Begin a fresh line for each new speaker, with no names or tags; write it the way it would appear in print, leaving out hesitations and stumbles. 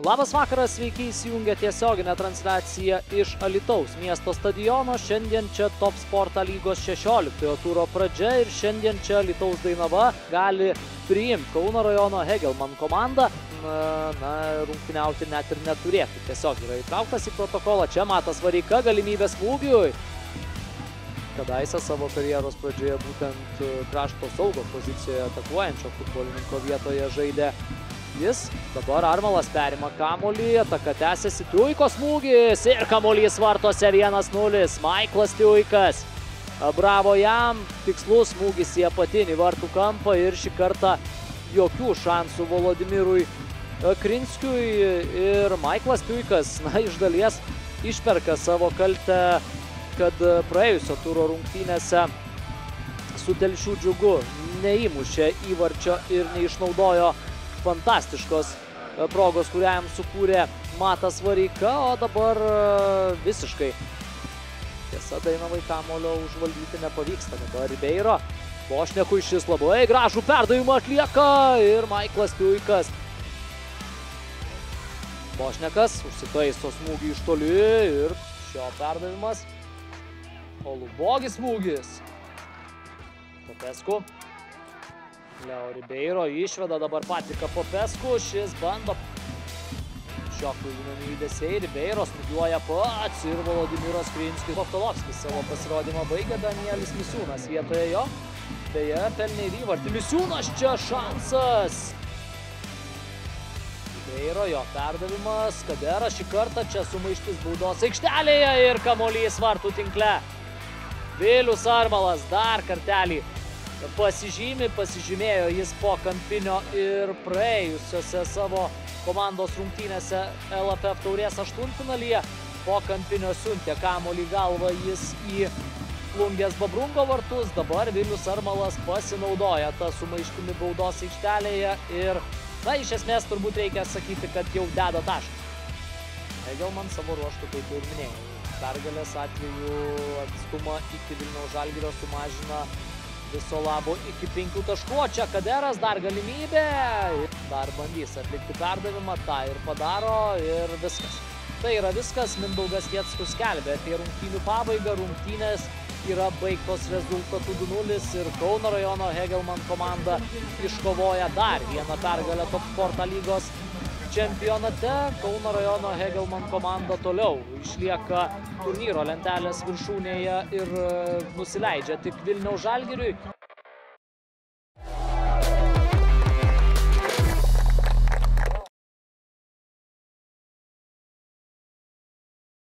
Labas vakaras, sveiki įsijungę tiesioginę transliaciją iš Alytaus miesto stadiono. Šiandien čia Top Sporto lygos 16 turo pradžia ir šiandien čia Alytaus Dainava gali priimti Kauno rajono Hegelmann komandą. Rungtyniauti net ir neturėtų. Tiesiog yra įtrauktas į protokolą. Čia Matas Vareika, galimybė smūgiui. Kadaise savo karjeros pradžioje būtent krašto saugo pozicijoje atakuojančio futbolininko vietoje žaidė jis. Dabar Armalas perima kamuolį, ataka tęsiasi, Tiuikos smūgis ir kamuolys vartose 1-0. Maiklas Tiuikas. Bravo jam, tikslus smūgis į apatinį vartų kampą ir šį kartą jokių šansų Volodimirui Krinskiui. Ir Maiklas Tiuikas, iš dalies išperka savo kaltę, kad praėjusio turo rungtynėse su Telšių Džiugu neįmušė įvarčio ir neišnaudojo fantastiškos progos, kurią jam sukūrė Matas Vareika, o dabar visiškai. Tiesa, Dainavai kamuolio užvaldyti nepavyksta. Dabar Ribeiro. Bošnekui šis labai gražų perdavimą atlieka ir Maiklas Tiuikas. Bošnekas užsitaiso smūgį iš toli ir šio perdavimas. Olubogis smūgis. Popesku. Leo Ribeiro išveda dabar Patriką Popesku, šis bando šio klaidinami judesiai, Ribeiro smūgiuoja pats ir Volodimiras Krinskis. Kovtolovskis savo pasirodymą baigė, Danielis Misiūnas vietoje jo, beje, pelnė ir įvartį. Misiūnas čia šansas! Ribeiro, jo perdavimas, Kaderas šį kartą čia sumaištis baudos aikštelėje ir kamuolys vartų tinkle. Vilius Armalas dar kartelį pasižymėjo jis po kampinio ir praėjusiose savo komandos rungtynėse LFF taurės aštuntfinalyje. Po kampinio siuntė kamuolį galvą jis į Plungės Babrungo vartus. Dabar Vilius Armalas pasinaudoja tą sumaištimi baudos aikštelėje ir, iš esmės turbūt reikia sakyti, kad jau deda tašką. Hegelmann savo ruožtu, kaip ir minėjau, pergalės atveju atstumą iki Vilniaus Žalgirio sumažina viso labo iki 5 taškų. Čia Kaderas, dar galimybė. Dar bandys atlikti perdavimą, tą ir padaro ir viskas. Tai yra viskas. Mindaugas Jackus skelbė apie rungtynių pabaigą. Rungtynės yra baigtos rezultatu 2-0 ir Kauno rajono Hegelmann komanda iškovoja dar vieną pergalę Top Sporto lygos čempionate. Kauno rajono Hegelmann komanda toliau išlieka turnyro lentelės viršūnėje ir nusileidžia tik Vilniaus Žalgiriui.